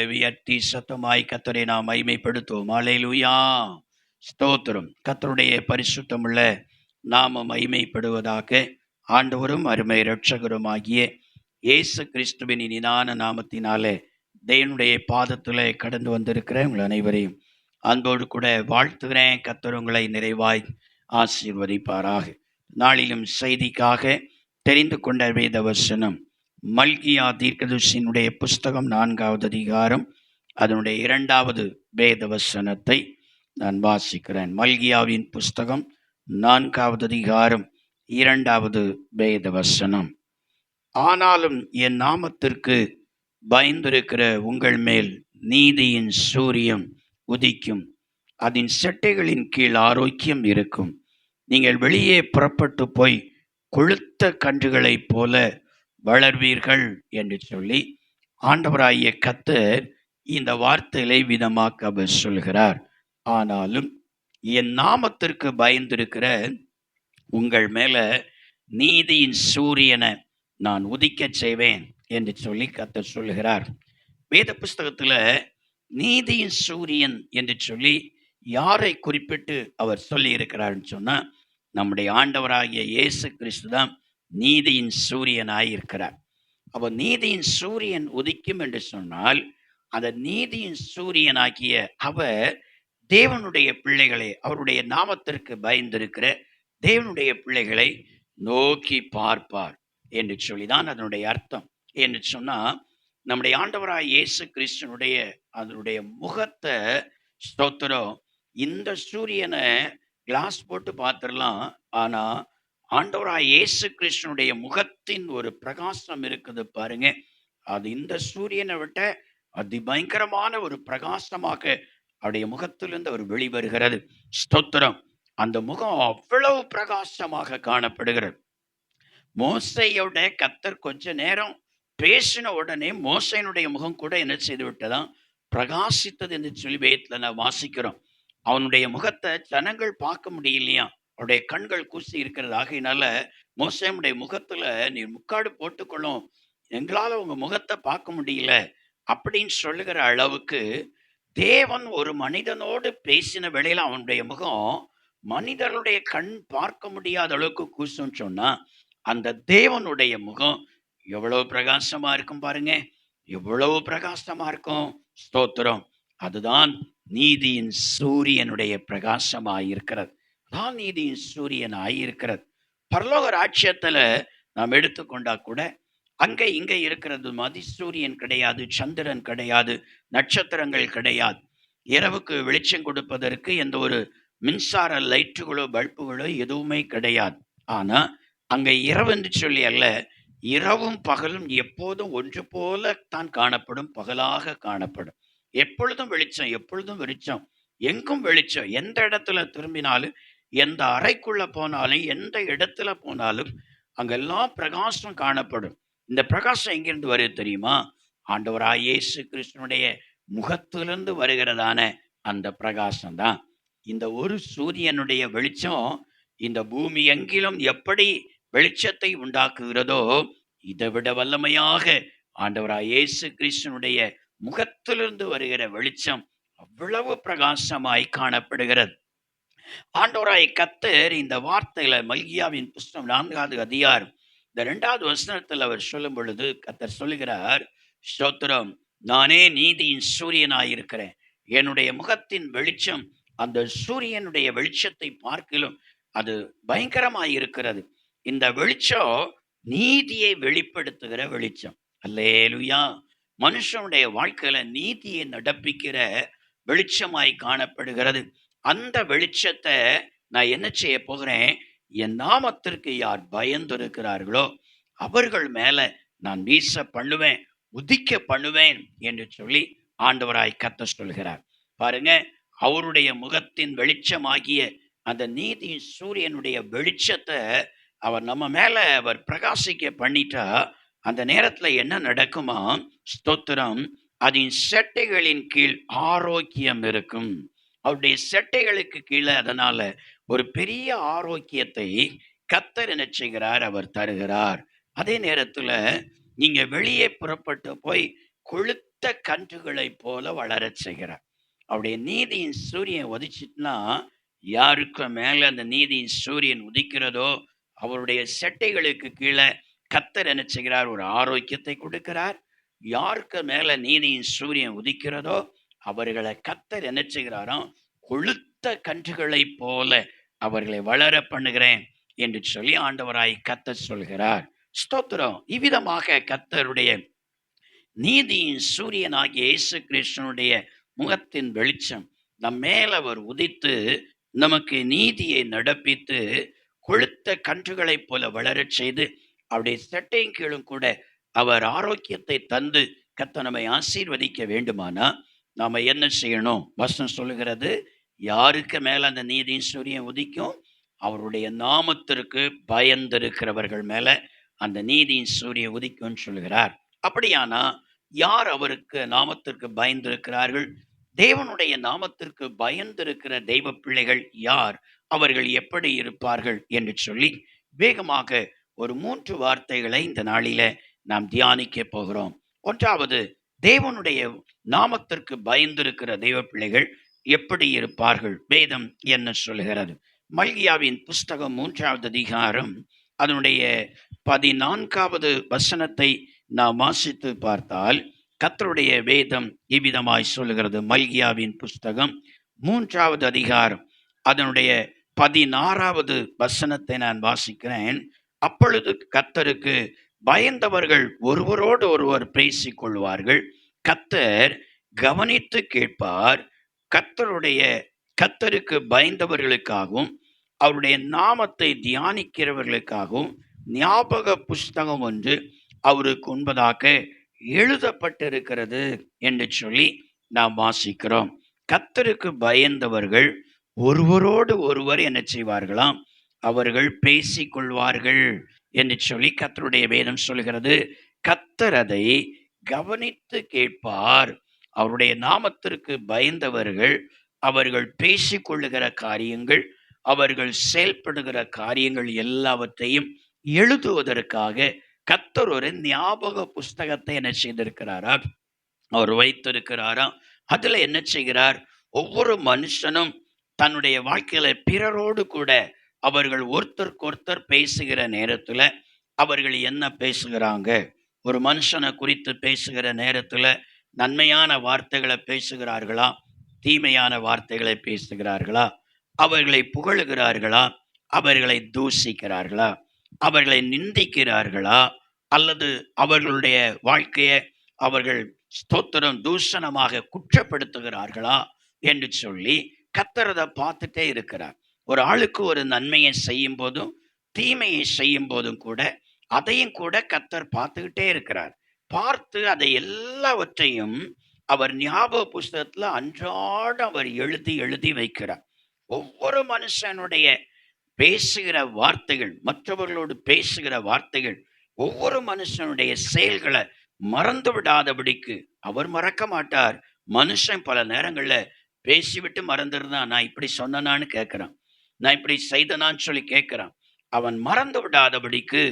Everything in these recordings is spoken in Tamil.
கரங்களை உயர்த்தி சத்தமாய் கர்த்தரை நாம் மகிமைப்படுத்துவோம். அல்லேலூயா, ஸ்தோத்திரம். கர்த்தருடைய பரிசுத்தமுள்ள நாம மகிமைப்படுவதாக. ஆண்டவரும் அருமை இரட்சகருமாகிய இயேசு கிறிஸ்துவின் இனிதான நாமத்தினாலே தேவனுடைய பாதத்திலே கடந்து வந்திருக்கிற உங்கள் அனைவரையும் அன்போடு கூட வாழ்த்துகிறேன். கர்த்தர் உங்களை நிறைவாய் ஆசீர்வதிப்பாராக. நாளிலும் செய்திக்காக தெரிந்து கொண்ட வேத வசனம் மல்கியா தீர்க்கதரிசியினுடைய புஸ்தகம் 4வது அதிகாரம் அதனுடைய 2வது வேத வசனத்தை நான் வாசிக்கிறேன். மல்கியாவின் புஸ்தகம் 4வது அதிகாரம் 2வது வேத வசனம். ஆனாலும் என் நாமத்திற்கு பயந்திருக்கிற உங்கள் மேல் நீதியின் சூரியன் உதிக்கும், அதன் செட்டைகளின் கீழ் ஆரோக்கியம் இருக்கும். நீங்கள் வெளியே புறப்பட்டு போய் கொழுத்த கன்றுகளைப் போல வளர்வீர்கள் என்று சொல்லி ஆண்டவராகிய கர்த்தர் இந்த வார்த்தைகளை விதமாக்க அவர் சொல்கிறார். ஆனாலும் என் நாமத்திற்கு பயந்திருக்கிற உங்கள் மேல நீதியின் சூரியனை நான் உதிக்க செய்வேன் என்று சொல்லி கர்த்தர் சொல்கிறார். வேத புஸ்தகத்துல நீதியின் சூரியன் என்று சொல்லி யாரை குறிப்பிட்டு அவர் சொல்லி இருக்கிறார்னு சொன்னா, நம்முடைய ஆண்டவராகிய இயேசு கிறிஸ்து தான் நீதியின் சூரியனாய் இருக்கிறார். அப்போ நீதியின் சூரியன் உதிக்கும் என்று சொன்னால், அந்த நீதியின் சூரியனாகிய அவர் தேவனுடைய பிள்ளைகளை, அவருடைய நாமத்திற்கு பயந்திருக்கிற தேவனுடைய பிள்ளைகளை நோக்கி பார்ப்பார் என்று சொல்லிதான் அதனுடைய அர்த்தம். என்று சொன்னா, நம்முடைய ஆண்டவராய் இயேசு கிறிஸ்துனுடைய அதனுடைய முகத்தை, ஸ்தோத்திரம், இந்த சூரியனை கிளாஸ் போட்டு பார்த்துடலாம். ஆனா ஆண்டவராய் இயேசு கிறிஸ்துனுடைய முகத்தின் ஒரு பிரகாசம் இருக்குது பாருங்க, அது இந்த சூரியனை விட்ட அதிபயங்கரமான ஒரு பிரகாசமாக அவருடைய முகத்திலிருந்து அவர் வெளிவருகிறது. ஸ்தோத்திரம். அந்த முகம் அவ்வளவு பிரகாசமாக காணப்படுகிறது. மோசையோட கர்த்தர் கொஞ்ச நேரம் பேசின உடனே மோசையினுடைய முகம் கூட என்ன செய்து விட்டதாம், பிரகாசித்தது என்று சொல்லி வேதத்துல நான் வாசிக்கிறோம். அவனுடைய முகத்தை ஜனங்கள் பார்க்க முடியலையா, அவருடைய கண்கள் கூசி இருக்கிறது. ஆகையினால மோசேயுடைய முகத்துல நீர் முக்காடு போட்டுக்கொள்ளும், எங்களால உங்க முகத்தை பார்க்க முடியல அப்படின்னு சொல்லுகிற அளவுக்கு தேவன் ஒரு மனிதனோடு பேசின வேளையில அவனுடைய முகம் மனிதர்களுடைய கண் பார்க்க முடியாத அளவுக்கு கூசுன்னு சொன்னா, அந்த தேவனுடைய முகம் எவ்வளவு பிரகாசமா இருக்கும் பாருங்க, எவ்வளவு பிரகாசமா இருக்கும். ஸ்தோத்திரம். அதுதான் நீதியின் சூரியனுடைய பிரகாசமாயிருக்கிறது. தான் நீதியின் சூரியன் ஆயிருக்கிறது. பரலோக ராஜ்யத்துல நாம் எடுத்துக்கொண்டா கூட அங்க இங்க இருக்கிறது மாதிரி சூரியன் கிடையாது, சந்திரன் கிடையாது, நட்சத்திரங்கள் கிடையாது. இரவுக்கு வெளிச்சம் கொடுப்பதற்கு எந்த ஒரு மின்சார லைட்டுகளோ பல்புகளோ எதுவுமே கிடையாது. ஆனா அங்க இரவு என்று சொல்லி அல்ல, இரவும் பகலும் எப்போதும் ஒன்று போல தான் காணப்படும், பகலாக காணப்படும். எப்பொழுதும் வெளிச்சம், எப்பொழுதும் வெளிச்சம், எங்கும் வெளிச்சம். எந்த இடத்துல திரும்பினாலும், எந்த அறைக்குள்ள போனாலும், எந்த இடத்துல போனாலும் அங்கெல்லாம் பிரகாசம் காணப்படும். இந்த பிரகாசம் எங்கிருந்து வருது தெரியுமா? ஆண்டவராய் இயேசு கிறிஸ்துனுடைய முகத்திலிருந்து வருகிறதான அந்த பிரகாசம் தான். இந்த ஒரு சூரியனுடைய வெளிச்சம் இந்த பூமி எங்கிலும் எப்படி வெளிச்சத்தை உண்டாக்குகிறதோ, இதை விட வல்லமையாக ஆண்டவராய் இயேசு கிறிஸ்துனுடைய முகத்திலிருந்து வருகிற வெளிச்சம் அவ்வளவு பிரகாசமாய் காணப்படுகிறது. ஆண்டவராய் கர்த்தர் இந்த வார்த்தையில மல்கியாவின் புஸ்தகம் 4வது அதிகாரம் இந்த 2வது வசனத்தில் அவர் சொல்லும் பொழுது கர்த்தர் சொல்லுகிறார், ஸ்தோத்திரம், நானே நீதியின் சூரியனாயிருக்கிறேன். என்னுடைய முகத்தின் வெளிச்சம் அந்த சூரியனுடைய வெளிச்சத்தை பார்க்கிலும் அது பயங்கரமாயிருக்கிறது. இந்த வெளிச்சம் நீதியை வெளிப்படுத்துகிற வெளிச்சம். அல்லேலூயா. மனுஷனுடைய வாழ்க்கையில நீதியை நடப்பிக்கிற வெளிச்சமாய் காணப்படுகிறது. அந்த வெளிச்சத்தை நான் என்ன செய்ய போகிறேன், என் நாமத்திற்கு யார் பயந்திருக்கிறார்களோ அவர்கள் மேல நான் வீச பண்ணுவேன், உதிக்க பண்ணுவேன் என்று சொல்லி ஆண்டவராய் கர்த்தர் சொல்கிறார். பாருங்க, அவருடைய முகத்தின் வெளிச்சமாகிய அந்த நீதியின் சூரியனுடைய வெளிச்சத்தை அவர் நம்ம மேல அவர் பிரகாசிக்க பண்ணிட்டா, அந்த நேரத்துல என்ன நடக்குமா? ஸ்தோத்திரம், அதன் செட்டைகளின் கீழ் ஆரோக்கியம் இருக்கும். அவருடைய செட்டைகளுக்கு கீழே அதனால ஒரு பெரிய ஆரோக்கியத்தை கர்த்தர் என்ன செய்கிறார், அவர் தருகிறார். அதே நேரத்துல நீங்க வெளியே புறப்பட்டு போய் கொழுத்த கொழுத்த கன்றுகளைப் போல வளரச் செய்கிறார். அவருடைய நீதியின் சூரியன் உதிச்சிட்டுனா, யாருக்கு மேல அந்த நீதியின் சூரியன் உதிக்கிறதோ அவருடைய செட்டைகளுக்கு கீழே கர்த்தர் என்ன செய்கிறார்? ஒரு ஆரோக்கியத்தை கொடுக்கிறார். யாருக்கு மேல நீதியின் சூரியன் உதிக்கிறதோ அவர்களை கர்த்தர் என்ன செய்கிறாராம்? கொழுத்த கன்றுகளைப் போல அவர்களை வளர பண்ணுகிறேன் என்று சொல்லி ஆண்டவராய் கர்த்தர் சொல்கிறார். ஸ்தோத்திரம். இவ்விதமாக கர்த்தருடைய நீதியின் சூரியனாகிய இயேசு கிறிஸ்துனுடைய முகத்தின் வெளிச்சம் நம் மேல் அவர் உதித்து நமக்கு நீதியை நடப்பித்து கொழுத்த கன்றுகளைப் போல வளரச் செய்து அவருடைய செட்டையின் கீழும் கூட அவர் ஆரோக்கியத்தை தந்து கர்த்தர் நம்மை ஆசீர்வதிக்க வேண்டுமானா நாம என்ன செய்யணும்? வசனம் சொல்லுகிறது, யாருக்கு மேல அந்த நீதியின் சூரியன் உதிக்கும்? அவருடைய நாமத்திற்கு பயந்திருக்கிறவர்கள் மேல அந்த நீதியின் சூரியன் உதிக்கும் சொல்லுகிறார். அப்படியானா யார் அவருக்கு நாமத்திற்கு பயந்திருக்கிறார்கள்? தேவனுடைய நாமத்திற்கு பயந்திருக்கிற தெய்வ பிள்ளைகள் யார்? அவர்கள் எப்படி இருப்பார்கள் என்று சொல்லி வேகமாக ஒரு 3 வார்த்தைகளை இந்த நாளில நாம் தியானிக்க போகிறோம். ஒன்றாவது, தேவனுடைய நாமத்திற்கு பயந்திருக்கிற தெய்வ பிள்ளைகள் எப்படி இருப்பார்கள்? வேதம் என்ன சொல்லுகிறது? மல்கியாவின் புஸ்தகம் 3வது அதிகாரம் அதனுடைய 14வது வசனத்தை நாம் வாசித்து பார்த்தால் கர்த்தருடைய வேதம் இவ்விதமாய் சொல்லுகிறது. மல்கியாவின் புஸ்தகம் 3வது அதிகாரம் அதனுடைய 16வது வசனத்தை நான் வாசிக்கிறேன். அப்பொழுது கர்த்தருக்கு பயந்தவர்கள் ஒருவரோடு ஒருவர் பேசிக் கொள்வார்கள். கர்த்தர் கவனித்து கேட்பார். கர்த்தருக்கு பயந்தவர்களுக்காகவும் அவருடைய நாமத்தை தியானிக்கிறவர்களுக்காகவும் ஞாபக புஸ்தகம் ஒன்று அவருக்கு முன்பதாக எழுதப்பட்டிருக்கிறது என்று சொல்லி நாம் வாசிக்கிறோம். கர்த்தருக்கு பயந்தவர்கள் ஒருவரோடு ஒருவர் என்ன செய்வார்களாம்? அவர்கள் பேசிக் கொள்வார்கள் என்று சொல்லி கர்த்தருடைய வேதம் சொல்கிறது. கர்த்தர் அதை கவனித்து கேட்பார். அவருடைய நாமத்திற்கு பயந்தவர்கள் அவர்கள் பேசிக்கொள்ளுகிற காரியங்கள், அவர்கள் செயல்படுகிற காரியங்கள் எல்லாவற்றையும் எழுதுவதற்காக கர்த்தர் ஒரு ஞாபக புஸ்தகத்தை என்ன செய்திருக்கிறாரா? அவர் வைத்திருக்கிறாரா? அதுல என்ன செய்கிறார்? ஒவ்வொரு மனுஷனும் தன்னுடைய வாழ்க்கையில பிறரோடு கூட அவர்கள் ஒருத்தருக்கு ஒருத்தர் பேசுகிற நேரத்துல அவர்கள் என்ன பேசுகிறாங்க? ஒரு மனுஷனை குறித்து பேசுகிற நேரத்துல நன்மையான வார்த்தைகளை பேசுகிறார்களா? தீமையான வார்த்தைகளை பேசுகிறார்களா? அவர்களை புகழுகிறார்களா? அவர்களை தூசிக்கிறார்களா? அவர்களை நிந்திக்கிறார்களா? அல்லது அவர்களுடைய வாழ்க்கையை அவர்கள் ஸ்தோத்திரம் தூஷணமாக குற்றப்படுத்துகிறார்களா என்று சொல்லி கர்த்தர் அதை பார்த்துட்டே இருக்கிறார். ஒரு ஆளுக்கு ஒரு நன்மையை செய்யும் போதும் தீமையை செய்யும் போதும் கூட அதையும் கூட கர்த்தர் பார்த்துக்கிட்டே இருக்கிறார். பார்த்து அதை எல்லாவற்றையும் அவர் ஞாபக புஸ்தகத்துல அன்றாட அவர் எழுதி எழுதி வைக்கிறார். ஒவ்வொரு மனுஷனுடைய பேசுகிற வார்த்தைகள், மற்றவர்களோடு பேசுகிற வார்த்தைகள், ஒவ்வொரு மனுஷனுடைய செயல்களை மறந்து விடாதபடிக்கு அவர் மறக்க மாட்டார். மனுஷன் பல நேரங்கள்ல பேசிவிட்டு மறந்துருந்தான். நான் இப்படி சொன்னனான்னு கேட்கிறான், நான் இப்படி செய்தனான்னு சொல்லி கேட்கிறான். அவன் மறந்து விடாதபடிக்கு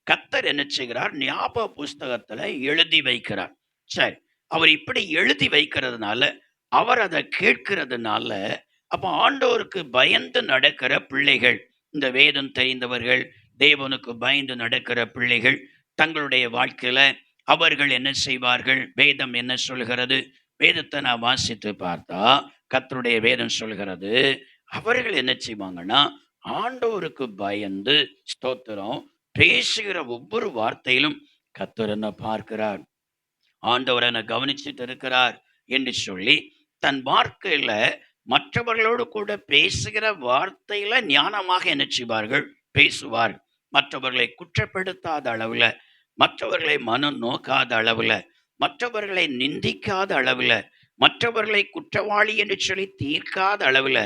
கர்த்தர் என்ன செய்கிறார்? ஞாபக புஸ்தகத்துல எழுதி வைக்கிறார். சரி, அவர் இப்படி எழுதி வைக்கிறதுனால, அவர் அதை கேட்கிறதுனால, அப்ப ஆண்டவருக்கு பயந்து நடக்கிற பிள்ளைகள், இந்த வேதம் தெரிந்தவர்கள், தேவனுக்கு பயந்து நடக்கிற பிள்ளைகள் தங்களுடைய வாழ்க்கையில அவர்கள் என்ன செய்வார்கள்? வேதம் என்ன சொல்கிறது? வேதத்தை நான் வாசித்து பார்த்தா கர்த்தருடைய வேதம் சொல்கிறது, அவர்கள் என்ன செய்வாங்கன்னா ஆண்டவருக்கு பயந்து ஸ்தோத்திரம் பேசுகிற ஒவ்வொரு வார்த்தையிலும் கர்த்தர் என்ன பார்க்கிறார், ஆண்டவர் என்ன கவனிச்சுட்டு இருக்கிறார் என்று சொல்லி தன் வாழ்க்கையில மற்றவர்களோடு கூட பேசுகிற வார்த்தையில ஞானமாக என்ன செய்வார்கள்? பேசுவார். மற்றவர்களை குற்றப்படுத்தாத அளவுல, மற்றவர்களை மனம் நோக்காத அளவுல, மற்றவர்களை நிந்திக்காத அளவுல, மற்றவர்களை குற்றவாளி என்று சொல்லி தீர்க்காத அளவுல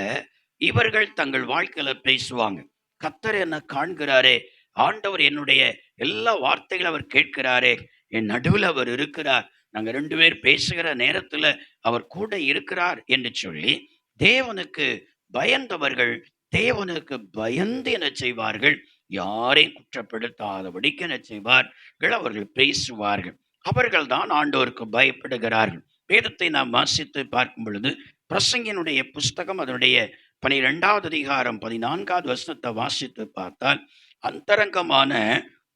இவர்கள் தங்கள் வாழ்க்கையில பேசுவாங்க. கர்த்தர் என்ன காண்கிறாரே, ஆண்டவர் என்னுடைய எல்லா வார்த்தைகளும் அவர் கேட்கிறாரே, என் நடுவில் அவர் இருக்கிறார், நாங்க 2 பேர் பேசுகிற நேரத்துல அவர் கூட இருக்கிறார் என்று சொல்லி தேவனுக்கு பயந்தவர்கள் தேவனுக்கு பயந்து என்ன செய்வார்கள்? யாரையும் குற்றப்படுத்தாதபடிக்கு என்ன செய்வார்கள்? அவர்கள் பேசுவார்கள். அவர்கள் தான் ஆண்டவருக்கு பயப்படுகிறார்கள். வேதத்தை நாம் வாசித்து பார்க்கும் பொழுது பிரசங்கினுடைய புஸ்தகம் அதனுடைய 12வது அதிகாரம் 14வது வசனத்தை வாசித்து பார்த்தால், அந்தரங்கமான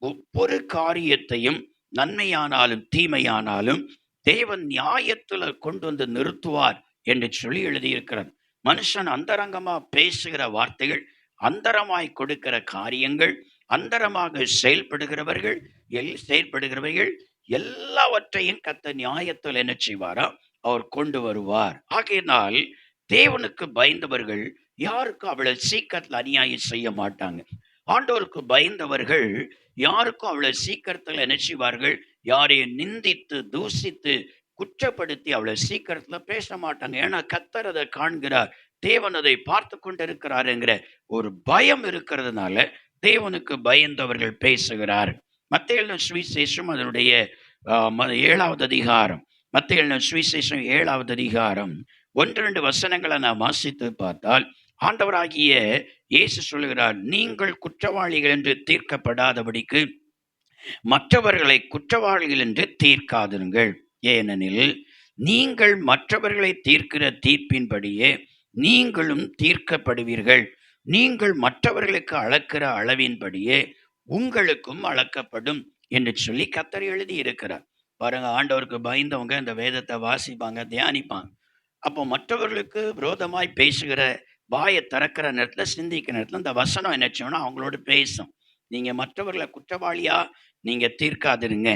ஒவ்வொரு காரியத்தையும் நன்மையானாலும் தீமையானாலும் தேவன் நியாயத்துல கொண்டு வந்து நிறுத்துவார் என்று சொல்லி எழுதியிருக்கிறது. மனுஷன் அந்தரங்கமா பேசுகிற வார்த்தைகள், அந்தரமாய் கொடுக்கிற காரியங்கள், அந்தரமாக செயல்படுகிறவர்கள் எல்லாவற்றையும் கர்த்தர் நியாயத்தில் என்ன செய்வாரா, அவர் கொண்டு வருவார். ஆகையினால் தேவனுக்கு பயந்தவர்கள் யாருக்கும் அவ்வளவு சீக்கிரத்தில் அநியாயம் செய்ய மாட்டாங்க. ஆண்டவருக்கு பயந்தவர்கள் யாருக்கும் அவ்வளவு சீக்கிரத்தில் என்ன செய்வார்கள், யாரையும் நிந்தித்து தூசித்து குற்றப்படுத்தி அவ்வளவு சீக்கிரத்துல பேச மாட்டாங்க. ஏன்னா கர்த்தர் அதை காண்கிறார், தேவன் அதை பார்த்து கொண்டிருக்கிறாருங்கிற ஒரு பயம் இருக்கிறதுனால தேவனுக்கு பயந்தவர்கள் பேசுகிறார். மத்தேயு எழுதின சுவிசேஷம் அதனுடைய 7வது அதிகாரம், மத்தேயு எழுதின சுவிசேஷம் 7வது அதிகாரம் 1-2 வசனங்களை நான் வாசித்து பார்த்தால், ஆண்டவராகிய இயேசு சொல்லுகிறார், நீங்கள் குற்றவாளிகள் என்று தீர்க்கப்படாதபடிக்கு மற்றவர்களை குற்றவாளிகள் என்று தீர்க்காதிருங்கள். ஏனெனில் நீங்கள் மற்றவர்களை தீர்க்கிற தீர்ப்பின்படியே நீங்களும் தீர்க்கப்படுவீர்கள். நீங்கள் மற்றவர்களுக்கு அளக்கிற அளவின்படியே உங்களுக்கும் அளக்கப்படும் என்று சொல்லி கர்த்தர் எழுதி இருக்கிறார். பாருங்க, ஆண்டவருக்கு பயந்தவங்க இந்த வேதத்தை வாசிப்பாங்க, தியானிப்பாங்க. அப்போ மற்றவர்களுக்கு விரோதமாய் பேசுகிற வாயை திறக்கிற நேரத்துல, சிந்திக்கிற நேரத்துல இந்த வசனம் என்ன செய்யணும், அவங்களோட பேசும். நீங்க மற்றவர்களை குற்றவாளியா நீங்க தீர்க்காதிருங்க.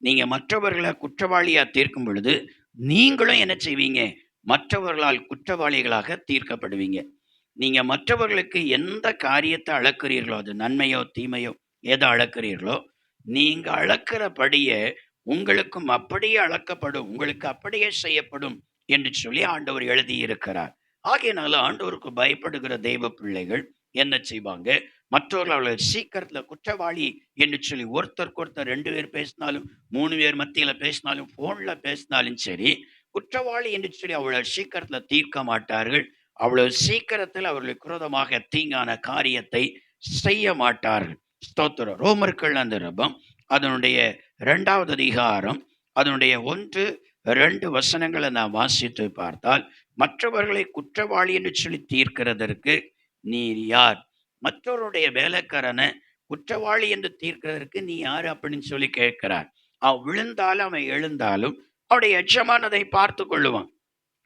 நீங்க மற்றவர்களை குற்றவாளியா தீர்க்கும் பொழுது நீங்களும் என்ன செய்வீங்க, மற்றவர்களால் குற்றவாளிகளாக தீர்க்கப்படுவீங்க. நீங்க மற்றவர்களுக்கு எந்த காரியத்தை அளக்கிறீர்களோ, அது நன்மையோ தீமையோ எதை அளக்கிறீர்களோ, நீங்க அளக்கிறபடியே உங்களுக்கும் அப்படியே அளக்கப்படும், உங்களுக்கு அப்படியே செய்யப்படும் என்று சொல்லி ஆண்டவர் எழுதி இருக்கிறார். ஆகையினால ஆண்டவருக்கு பயப்படுகிற தெய்வ பிள்ளைகள் என்ன செய்வாங்க, மற்றவர்கள் அவளை சீக்கிரத்துல குற்றவாளி என்று சொல்லி ஒருத்தருக்கு ஒருத்தர் 2 பேர் பேசினாலும் 3 பேர் மத்தியில பேசினாலும் போன்ல பேசினாலும் சரி, குற்றவாளி என்று சொல்லி அவளை சீக்கிரத்துல தீர்க்க மாட்டார்கள். அவ்வளவு சீக்கிரத்தில் அவர்களுக்கு விரோதமாக தீங்கான காரியத்தை செய்ய மாட்டார்கள். ஸ்தோத்திரம். ரோமர்கள் அந்த ரபம் அதனுடைய 2வது அதிகாரம் அதனுடைய 1-2 வசனங்களை நான் வாசித்து பார்த்தால், மற்றவர்களை குற்றவாளி என்று சொல்லி தீர்க்கிறதற்கு நீர் யார்? மற்றவருடைய வேலைக்காரனை குற்றவாளி என்று தீர்க்கிறதற்கு நீ யாரு அப்படின்னு சொல்லி கேட்கிறார். அவன் விழுந்தாலும் அவன் எழுந்தாலும் அவருடைய எஜமானதை பார்த்து கொள்ளுவான்.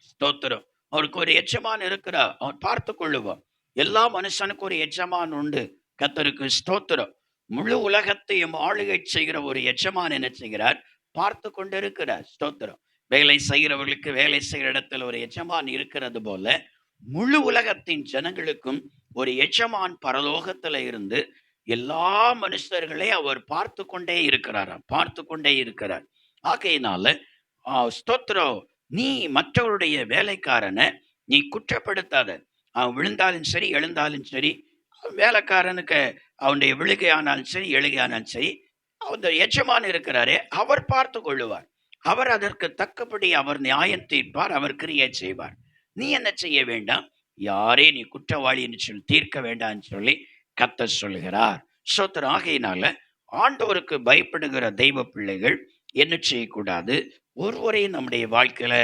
ஸ்தோத்திரம். அவருக்கு ஒரு எஜமான் இருக்கிறார், அவன் பார்த்து கொள்ளுவான். எல்லா மனுஷனுக்கும் ஒரு எஜமான் உண்டு. கர்த்தருக்கு ஸ்தோத்திரம். முழு உலகத்தையும் ஆளுகை செய்கிற ஒரு எஜமான் என்ன செய்கிறார், பார்த்து கொண்டிருக்கிறார். ஸ்தோத்திரம். வேலை செய்கிறவர்களுக்கு வேலை செய்கிற இடத்துல ஒரு எஜமான் இருக்கிறது போல, முழு உலகத்தின் ஜனங்களுக்கும் ஒரு எஜமான் பரலோகத்துல இருந்து எல்லா மனுஷர்களை அவர் பார்த்து கொண்டே இருக்கிறார். ஆகையினால ஸ்தோத்திரம், நீ மற்றவருடைய வேலைக்காரனை நீ குற்றப்படுத்தாத. அவன் விழுந்தாலும் சரி எழுந்தாலும் சரி, வேலைக்காரனுக்கு அவனுடைய விழுகை ஆனாலும் சரி எழுகை ஆனாலும் சரி, அந்த எஜமான் இருக்கிறாரே அவர் பார்த்து கொள்ளுவார். அவர் அதற்கு தக்கபடி அவர் நியாயம் தீர்ப்பார், அவர் கிரியை செய்வார். நீ என்ன செய்ய வேண்டாம், யாரே நீ குற்றவாளி என்று சொல்லி தீர்க்க வேண்டாம் சொல்லி கர்த்தர் சொல்லுகிறார். ஸ்தோத்திரம். ஆகையினால ஆண்டவருக்கு பயப்படுகிற தெய்வ பிள்ளைகள் என்ன செய்யக்கூடாது, ஒருவரையும் நம்முடைய வாழ்க்கையில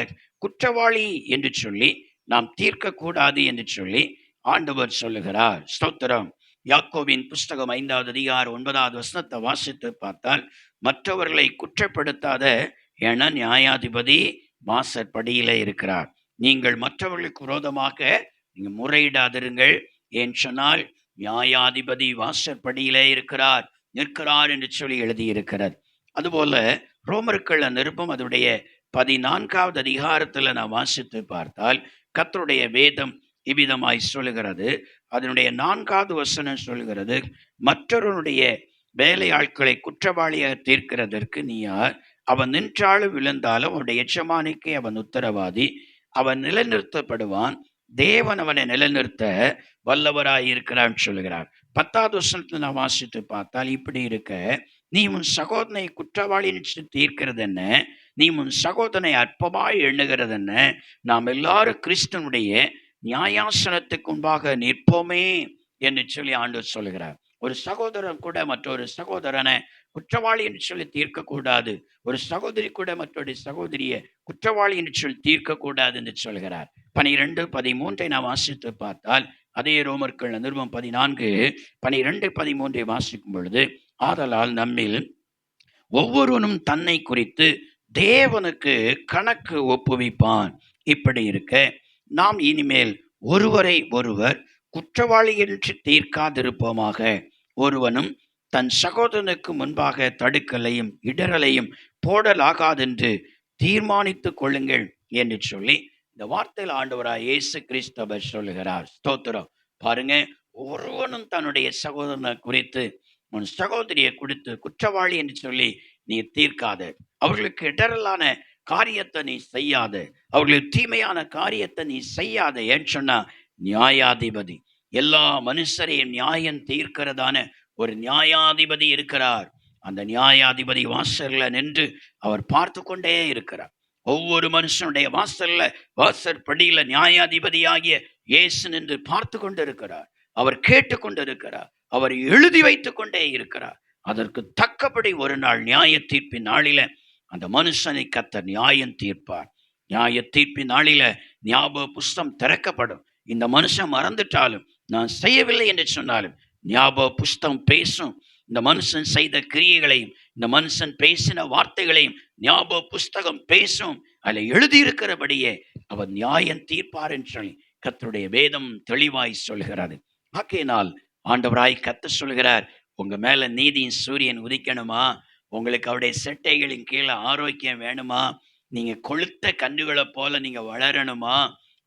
குற்றவாளி என்று சொல்லி நாம் தீர்க்கக்கூடாது என்று சொல்லி ஆண்டவர் சொல்லுகிறார். ஸ்தோத்திரம். யாக்கோபின் புஸ்தகம் 5வது அதிகாரம் 9வது வசனத்தை வாசித்து பார்த்தால், மற்றவர்களை குற்றப்படுத்தாத என நியாயாதிபதி வாசற்படியிலே இருக்கிறார். நீங்கள் மற்றவர்களுக்கு விரோதமாக நீங்க முறையிடாதிருங்கள். ஏன் சொன்னால் நியாயாதிபதி வாசற்படியிலே நிற்கிறார் என்று சொல்லி எழுதியிருக்கிறார். அதுபோல ரோமர்கள் நிருபம் அதனுடைய 14வது அதிகாரத்துல நான் வாசித்து பார்த்தால், கர்த்தருடைய வேதம் இவ்விதமாய் சொல்லுகிறது. அதனுடைய 4வது வசனம் சொல்லுகிறது, மற்றவருடைய வேலையாட்களை குற்றவாளியாக தீர்க்கிறதற்கு நீ யார்? அவன் நின்றாலும் விழுந்தாலும் அவனுடைய எஜமானுக்கே அவன் உத்தரவாதி. அவன் நிலைநிறுத்தப்படுவான், தேவன் அவனை நிலைநிறுத்த வல்லவராய் இருக்கிறான் சொல்லுகிறார். 10வது வசனத்துல நான் வாசித்து பார்த்தால் இப்படி இருக்க, நீ உன் சகோதரனை குற்றவாளி என்று தீர்க்கிறது என்ன? நீ உன் சகோதரனை அற்பமாய் எண்ணுகிறது என்ன? நாம் எல்லாரும் கிறிஸ்தனுடைய நியாயாசனத்துக்கு முன்பாக நிற்போமே என்று சொல்லி ஆண்டவர் சொல்லுகிறார். ஒரு சகோதரன் கூட மற்றொரு சகோதரனை குற்றவாளி என்று சொல்லி தீர்க்கக்கூடாது. ஒரு சகோதரி கூட மற்றொரு சகோதரியை குற்றவாளி என்று சொல்லி தீர்க்கக்கூடாது என்று சொல்கிறார். 12:13 நாம் வாசித்து பார்த்தால், அதே ரோமர்கள் நிருபம் 14:12-13 வாசிக்கும் பொழுது, ஆதலால் நம்மில் ஒவ்வொருவனும் தன்னை குறித்து தேவனுக்கு கணக்கு ஒப்புவிப்பான். இப்படி இருக்க நாம் இனிமேல் ஒருவரை ஒருவர் குற்றவாளி என்று தீர்க்காதிருப்போமாக. ஒருவனும் தன் சகோதரனுக்கு முன்பாக தடுக்கலையும் இடரலையும் போடலாகாதென்று தீர்மானித்துக் கொள்ளுங்கள் என்று சொல்லி இந்த வார்த்தையில் ஆண்டவராய் இயேசு கிறிஸ்தவர் சொல்லுகிறார். ஸ்தோத்திரம். பாருங்க, ஒருவனும் தன்னுடைய சகோதரனை குறித்து உன் சகோதரியை கொடுத்து குற்றவாளி என்று சொல்லி நீ தீர்க்காத. அவர்களுக்கு இடரலான காரியத்தை நீ செய்யாத. அவர்களுக்கு தீமையான காரியத்தை நீ செய்யாத. ஏன்னு சொன்னா, நியாயாதிபதி, எல்லா மனுஷரையும் நியாயம் தீர்க்கிறதான ஒரு நியாயாதிபதி இருக்கிறார். அந்த நியாயாதிபதி வாசல்ல நின்று அவர் பார்த்து கொண்டே இருக்கிறார். ஒவ்வொரு மனுஷனுடைய வாசற்படியில நியாயாதிபதியாகிய இயேசு நின்று பார்த்து கொண்டிருக்கிறார். அவர் கேட்டு கொண்டிருக்கிறார். அவர் எழுதி வைத்துக் கொண்டே இருக்கிறார். அதற்கு தக்கபடி ஒரு நாள் நியாய தீர்ப்பின் நாளில அந்த மனுஷனை கர்த்தர் நியாயம் தீர்ப்பார். நியாய தீர்ப்பின் நாளில ஞாபக புஸ்தகம் திறக்கப்படும். இந்த மனுஷன் மறந்துட்டாலும், நான் செய்யவில்லை என்று சொன்னாலும், ஞாபக புஸ்தகம் பேசும். இந்த மனுஷன் செய்த கிரியைகளையும் இந்த மனுஷன் பேசின வார்த்தைகளையும் ஞாபக புஸ்தகம் பேசும். அதில் எழுதியிருக்கிறபடியே அவர் நியாயம் தீர்ப்பார் என்று சொல்லி கர்த்தருடைய வேதம் தெளிவாய் சொல்கிறது. ஆகையினால் ஆண்டவராய் கர்த்தர் சொல்கிறார், உங்க மேல நீதியின் சூரியன் உதிக்கணுமா? உங்களுக்கு அவருடைய செட்டைகளின் கீழே ஆரோக்கியம் வேணுமா? நீங்க கொளுத்த கன்றுகளை போல நீங்க வளரணுமா?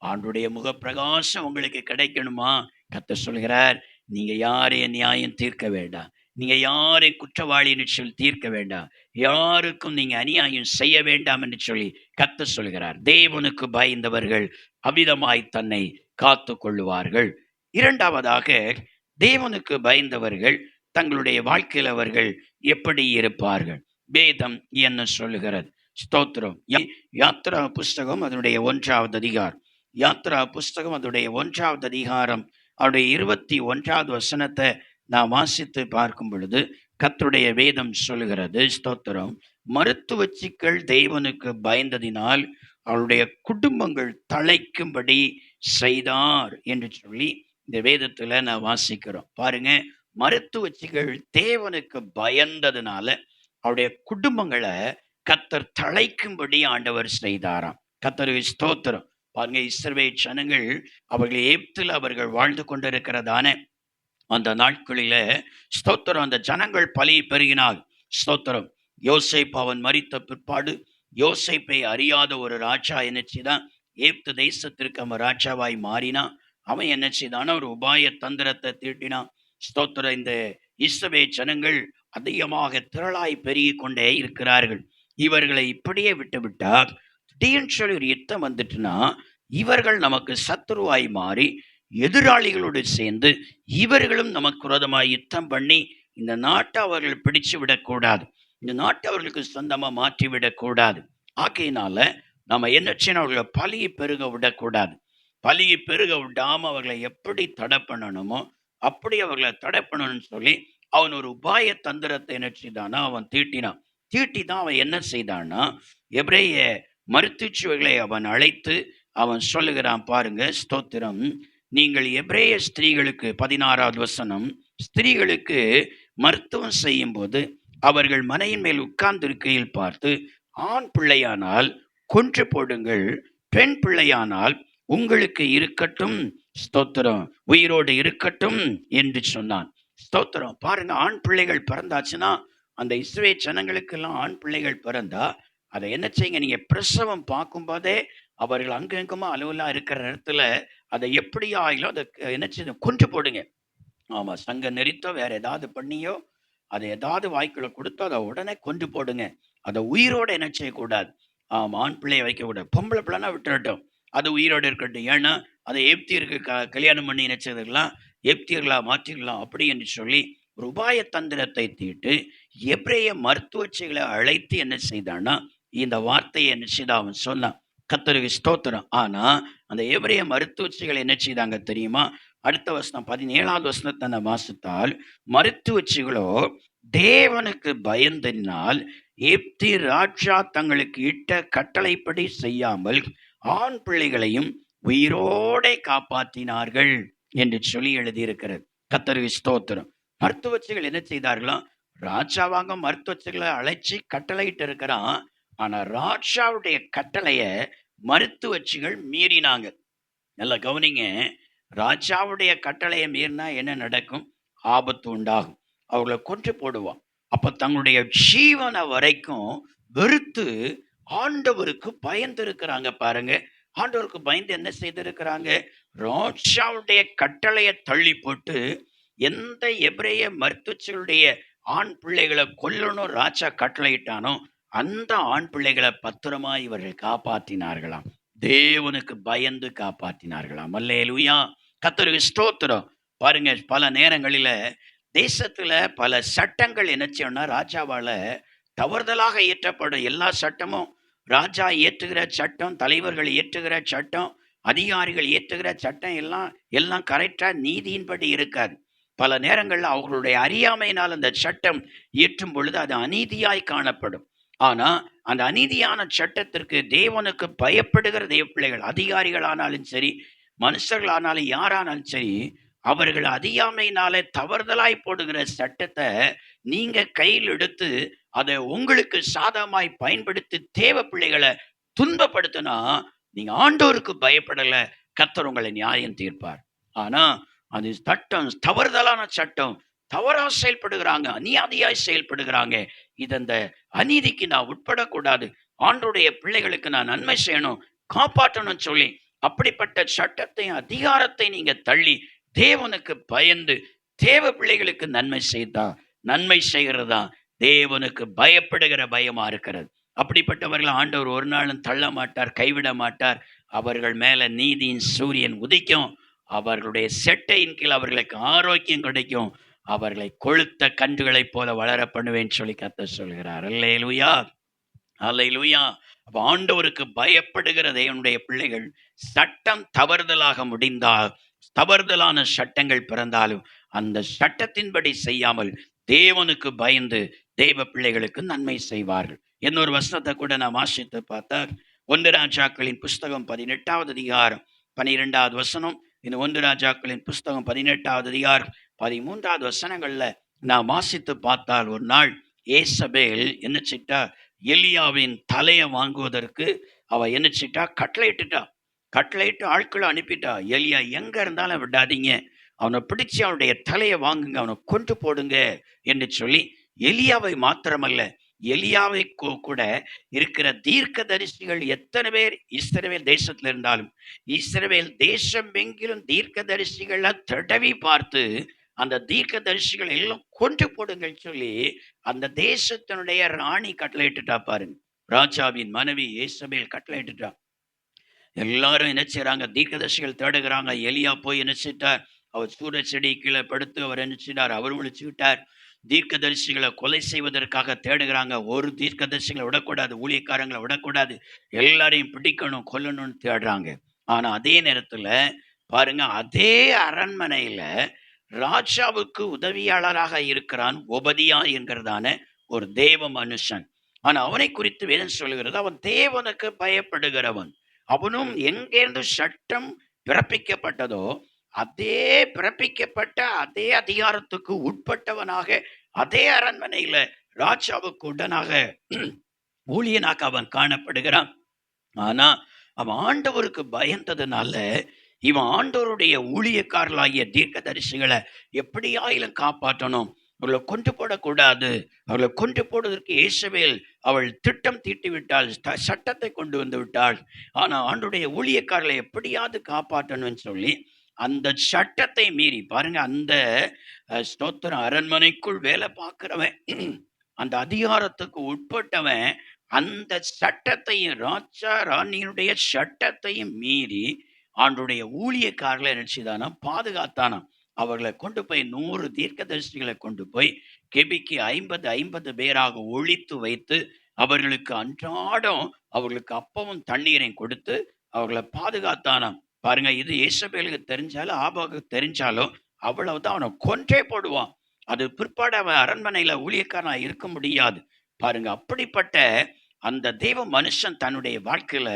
ஆண்டுடைய முகப்பிரகாசம் உங்களுக்கு கிடைக்கணுமா? கர்த்தர் சொல்கிறார், நீங்க யாரையும் நியாயம் தீர்க்க வேண்டாம். நீங்க யாரையும் குற்றவாளி என்று சொல்லி தீர்க்க வேண்டாம். யாருக்கும் நீங்க அநியாயம் செய்ய வேண்டாம் என்று சொல்லி கர்த்தர் சொல்கிறார். தேவனுக்கு பயந்தவர்கள் அவ்விதமாய் தன்னை காத்து கொள்ளுவார்கள். இரண்டாவதாக, தேவனுக்கு பயந்தவர்கள் தங்களுடைய வாழ்க்கையில் அவர்கள் எப்படி இருப்பார்கள்? வேதம் என்ன சொல்லுகிறது? ஸ்தோத்திரம். யாத்ரா புஸ்தகம் அதனுடைய 1வது அதிகாரம். யாத்ரா புஸ்தகம் அதனுடைய 1வது அதிகாரம் அவருடைய 21வது வசனத்தை நான் வாசித்து பார்க்கும் பொழுது கர்த்தருடைய வேதம் சொல்லுகிறது. ஸ்தோத்திரம். மருத்துவச்சிகள் தேவனுக்கு பயந்ததினால் அவருடைய குடும்பங்கள் தழைக்கும்படி செய்தார் என்று சொல்லி இந்த வேதத்துல நான் வாசிக்கிறோம். பாருங்க, மருத்துவச்சிகள் தேவனுக்கு பயந்ததுனால அவருடைய குடும்பங்களை கர்த்தர் தழைக்கும்படி ஆண்டவர் செய்தாராம். கர்த்தருக்கு ஸ்தோத்திரம். பாருங்க, இஸ்ரவேல் ஜனங்கள் அவர்கள் எகிப்தில் அவர்கள் வாழ்ந்து கொண்டிருக்கிறதான அந்த நாட்களில ஸ்தோத்திரம், அந்த ஜனங்கள் பலி பெருகினால் ஸ்தோத்திரம், யோசேப்பு அவன் மரித்த பிற்பாடு யோசேப்பை அறியாத ஒரு ராஜா என்ன செய்தான்? எகிப்து தேசத்திற்கு அவன் ராஜாவாய் மாறினான். அவன் என்ன செய்தான? ஒரு உபாய தந்திரத்தை தீட்டினான். ஸ்தோத்திரம். இந்த இஸ்ரவேல் ஜனங்கள் அதிகமாக திரளாய் பெருகி கொண்டே இருக்கிறார்கள். இவர்களை இப்படியே விட்டுவிட்டா திடீர்னு சொல்லி ஒரு யுத்தம் வந்துட்டுனா இவர்கள் நமக்கு சத்துருவாய் மாறி எதிராளிகளோடு சேர்ந்து இவர்களும் நமக்கு விரோதமாய் யுத்தம் பண்ணி இந்த நாட்டை அவர்கள் பிடிச்சு விடக்கூடாது. இந்த நாட்டை அவர்களுக்கு சொந்தமா மாற்றி விடக்கூடாது. ஆகையினால நம்ம என்ன செய்யணும்? அவர்களை பலியை பெருக விடக்கூடாது. பலியை பெருக விடாம அவர்களை எப்படி தடை பண்ணணுமோ அப்படி அவர்களை தடை பண்ணணும்னு சொல்லி அவன் ஒரு உபாய தந்திரத்தை என்ன செய்தானா அவன் தீட்டினான். தீட்டி தான் அவன் என்ன செய்தான்னா, எபிரேய மருத்துவர்களை அவன் அழைத்து அவன் சொல்லுகிறான். பாருங்க, ஸ்தோத்திரம். நீங்கள் எபிரேய ஸ்திரீகளுக்கு 16வது வசனம், ஸ்திரீகளுக்கு மருத்துவம் செய்யும் போது அவர்கள் மனையின் மேல் உட்கார்ந்திருக்கையில் பார்த்து, ஆண் பிள்ளையானால் கொன்று போடுங்கள், பெண் பிள்ளையானால் உங்களுக்கு இருக்கட்டும், ஸ்தோத்திரம், உயிரோடு இருக்கட்டும் என்று சொன்னான். ஸ்தோத்திரம். பாருங்க, ஆண் பிள்ளைகள் பிறந்தாச்சுன்னா, அந்த இஸ்ரவேல் ஜனங்களுக்கெல்லாம் ஆண் பிள்ளைகள் பிறந்தா அதை என்ன செய்யுங்க? நீங்க பிரசவம் பார்க்கும் போதே அவர்கள் அங்கங்கமா அலுவலா இருக்கிற இடத்துல அதை எப்படியோ ஆயிலோ அதை என்ன செய்ய கொன்று போடுங்க. ஆமா, சங்க நெறித்தோ வேற ஏதாவது பண்ணியோ அதை ஏதாவது வாய்க்குள்ள கொடுத்தோ அதை உடனே கொன்று போடுங்க. அதை உயிரோட என்ன செய்யக்கூடாது? ஆமா, ஆண் பிள்ளையை வைக்க கூடாது. பொம்பளை பிள்ளைனா விட்டுறட்டும், அது உயிரோடு இருக்கட்டும். ஏன்னா அதை எப்தியருக்கு கல்யாணம் பண்ணி நினைச்சதுக்கெல்லாம் எப்தியர்களா மாற்றிடலாம் அப்படி என்று சொல்லி ஒரு உபாய தந்திரத்தை தீட்டு எபிரேய மருத்துவச்சிகளை அழைத்து என்ன செய்தான்னா இந்த வார்த்தையை என்ன செய்தா அவன் சொன்னான். கர்த்தருக்கு ஸ்தோத்திரம். ஆனா அந்த எபிரேய மருத்துவச்சிகள் என்ன செய்தாங்க தெரியுமா? அடுத்த வசனம் 17வது வசனத்தை நான் வாசித்தால், மருத்துவச்சிகளோ தேவனுக்கு பயந்ததினால் எப்தி ராஜா தங்களுக்கு இட்ட கட்டளைப்படி செய்யாமல் ஆண் பிள்ளைகளையும் உயிரோடே காப்பாற்றினார்கள் என்று சொல்லி எழுதியிருக்கிறது. கர்த்தருக்கு ஸ்தோத்திரம். மருத்துவச்சிகள் என்ன செய்தார்களாம்? ராஜாவாங்க மருத்துவச்சிகளை அழைச்சி கட்டளையிட்டு இருக்கிறான். ஆனா ராஜாவுடைய கட்டளைய மருத்துவச்சிகள் மீறினாங்க. நல்லா கவனிங்க. ராஜாவுடைய கட்டளையை மீறினா என்ன நடக்கும்? ஆபத்து உண்டாகும். அவர்களை கொன்று போடுவான். அப்ப தங்களுடைய ஜீவனை வரைக்கும் வெறுத்து ஆண்டவருக்கு பயந்து இருக்கிறாங்க பாருங்க. ஆண்டவருக்கு பயந்து என்ன செய்திருக்கிறாங்க? ராஜாவுடைய கட்டளையை தள்ளி போட்டு எந்த எபிரேய மருத்துவர்களுடைய ஆண் பிள்ளைகளை கொல்லணும் ராஜா கட்டளையிட்டானோ அந்த ஆண் பிள்ளைகளை பத்திரமா இவர்கள் காப்பாற்றினார்களாம். தேவனுக்கு பயந்து காப்பாற்றினார்களாம். அல்லேலூயா. கர்த்தருக்கு ஸ்தோத்திரம். பாருங்க, பல நேரங்களில தேசத்துல பல சட்டங்கள் என்ன செய்யணும்னா ராஜாவால தவறுதலாக இயற்றப்படும். எல்லா சட்டமும் ராஜா இயற்றுகிற சட்டம், தலைவர்கள் இயற்றுகிற சட்டம், அதிகாரிகள் இயற்றுகிற சட்டம் எல்லாம் எல்லாம் கரெக்டா நீதியின்படி இருக்காது. பல நேரங்கள்ல அவர்களுடைய அறியாமையினால் அந்த சட்டம் இயற்றும் பொழுது அது அநீதியாய் காணப்படும். ஆனா அந்த அநீதியான சட்டத்திற்கு தேவனுக்கு பயப்படுகிற தேவ பிள்ளைகள், அதிகாரிகளானாலும் சரி, மனுஷர்களானாலும் யாரானாலும் சரி, அவர்கள் அறியாமையினாலே தவறுதலாய் போடுகிற சட்டத்தை நீங்க கையில் எடுத்து அதை உங்களுக்கு சாதகமாய் பயன்படுத்தி தேவ பிள்ளைகளை துன்பப்படுத்தினா நீங்க ஆண்டோருக்கு பயப்படல, கர்த்தர் உங்களை நியாயம் தீர்ப்பார். ஆனா அது சட்டம் தவறுதலான சட்டம், தவறா செயல்படுகிறாங்க, அநியாதியாய் செயல்படுகிறாங்க. இது அந்த அநீதிக்கு நான் உட்படக்கூடாது, ஆண்டோடைய பிள்ளைகளுக்கு நான் நன்மை செய்யணும், காப்பாற்றணும் சொல்லி அப்படிப்பட்ட சட்டத்தையும் அதிகாரத்தை நீங்க தள்ளி தேவனுக்கு பயந்து தேவ பிள்ளைகளுக்கு நன்மை செய்தா, நன்மை செய்கிறதா தேவனுக்கு பயப்படுகிற பயமா இருக்கிறது. அப்படிப்பட்டவர்கள் ஆண்டவர் ஒரு நாளும் தள்ள மாட்டார், கைவிட மாட்டார். அவர்கள் மேல நீதியின் சூரியன் உதிக்கும். அவர்களுடைய செட்டையின் கீழ் அவர்களுக்கு ஆரோக்கியம் கிடைக்கும். அவர்களை கொழுத்த கன்றுகளைப் போல வளர பண்ணுவேன்னு சொல்லி கர்த்தர் சொல்கிறார். அல்லேலூயா, அல்லேலூயா. அப்ப ஆண்டவருக்கு பயப்படுகிற தேவனுடைய பிள்ளைகள் சட்டம் தவறுதலாக முடிந்தால், தவறுதலான சட்டங்கள் பிறந்தாலும் அந்த சட்டத்தின்படி செய்யாமல் தேவனுக்கு பயந்து தேவ பிள்ளைகளுக்கு நன்மை செய்வார்கள். இன்னொரு வசனத்தை கூட நான் வாசித்து பார்த்தார். 1 ராஜாக்களின் புஸ்தகம் 18வது அதிகாரம் 12வது வசனம். இந்த 1 ராஜாக்களின் புஸ்தகம் 18வது அதிகாரம் 13வது வசனங்கள்ல நான் வாசித்து பார்த்தால், ஒரு நாள் ஏசபேல் என்ன செய்தா? எலியாவின் தலையை வாங்குவதற்கு அவ என்ன செய்தா? கட்டளையிட்டுட்டா. கட்டளையிட்டு ஆட்களை அனுப்பிட்டா. எலியா எங்க இருந்தாலும் விடாதீங்க, அவனை பிடிச்சு அவனுடைய தலையை வாங்குங்க, அவனை கொண்டு போடுங்க என்று சொல்லி எலியாவை மாத்திரமல்ல, எலியாவை கூட இருக்கிற தீர்க்க தரிசிகள் எத்தனை பேர் இஸ்ரவேல் தேசத்துல இருந்தாலும் இஸ்ரவேல் தேசம் எங்கிலும் தீர்க்க தரிசிகளை தடவி பார்த்து அந்த தீர்க்க தரிசிகள் எல்லாம் கொண்டு போடுங்கள் சொல்லி அந்த தேசத்தினுடைய ராணி கட்டளையிட்டுட்டா பாருங்க. ராஜாவின் மனைவி ஏசபேல் கட்டளையிட்டுட்டா. எல்லாரும் என்ன செய்யறாங்க? தீர்க்கதரிசிகள் தேடுகிறாங்க. எலியா போய் என்ன செய்தார்? அவர் சூரிய செடி கீழே படுத்து அவர் என்ன செய்தார்? அவர் விழிச்சு விட்டார். தீர்க்கதரிசிகளை கொலை செய்வதற்காக தேடுகிறாங்க. ஒரு தீர்க்கதரிசிகளை விடக்கூடாது, ஊழியக்காரங்களை விடக்கூடாது, எல்லாரையும் பிடிக்கணும், கொல்லணும்னு தேடுறாங்க. ஆனா அதே நேரத்துல பாருங்க, அதே அரண்மனையில ராஜாவுக்கு உதவியாளராக இருக்கிறான் ஒபதியா என்கிறதான ஒரு தேவ மனுஷன். ஆனா அவனை குறித்து வேதம் சொல்லுகிறது, அவன் தேவனுக்கு பயப்படுகிறவன். அவனும் எங்கேருந்து சட்டம் பிறப்பிக்கப்பட்டதோ அதே பிறப்பிக்கப்பட்ட அதே அதிகாரத்துக்கு உட்பட்டவனாக அதே அரண்மனையில ராஜாவுக்கு உடனாக ஊழியனாக அவன் காணப்படுகிறான். ஆனா அவன் ஆண்டவருக்கு பயந்ததுனால இவன் ஆண்டவருடைய ஊழியக்காரர்களாகிய தீர்க்க தரிசிகளை எப்படியாயிலும் காப்பாற்றணும், அவர்களை கொண்டு போடக்கூடாது. அவர்களை கொண்டு போடுவதற்கு இயேசபேல் அவள் திட்டம் தீட்டி விட்டாள், சட்டத்தை கொண்டு வந்து விட்டாள். ஆனா ஆண்டவருடைய ஊழியக்காரர்களை எப்படியாவது காப்பாற்றணும்னு சொல்லி அந்த சட்டத்தை மீறி பாருங்க, அந்த ஸ்தோத்திரம் அரண்மனைக்குள் வேலை பார்க்கிறவன், அந்த அதிகாரத்துக்கு உட்பட்டவன் அந்த சட்டத்தையும் ராஜா ராணியினுடைய சட்டத்தையும் மீறி ஆண்டுடைய ஊழியக்காரர்களை நினைச்சுதானா பாதுகாத்தானா. அவர்களை கொண்டு போய் 100 தீர்க்கதரிசிகளை கொண்டு போய் கெபிக்கு 50 பேராக ஒழித்து வைத்து அவர்களுக்கு அன்றாடம் அவர்களுக்கு அப்பவும் தண்ணீரையும் கொடுத்து அவர்களை பாதுகாத்தானாம். பாருங்க, இது இயேசபேலுக்கு தெரிஞ்சாலும் ஆபாகுக்கு தெரிஞ்சாலும் அவ்வளவுதான், அவனை கொன்றே போடுவான். அது பிற்பாடு அவன் அரண்மனையில ஊழியக்காரனா இருக்க முடியாது. பாருங்க, அப்படிப்பட்ட அந்த தேவ மனுஷன் தன்னுடைய வாழ்க்கையில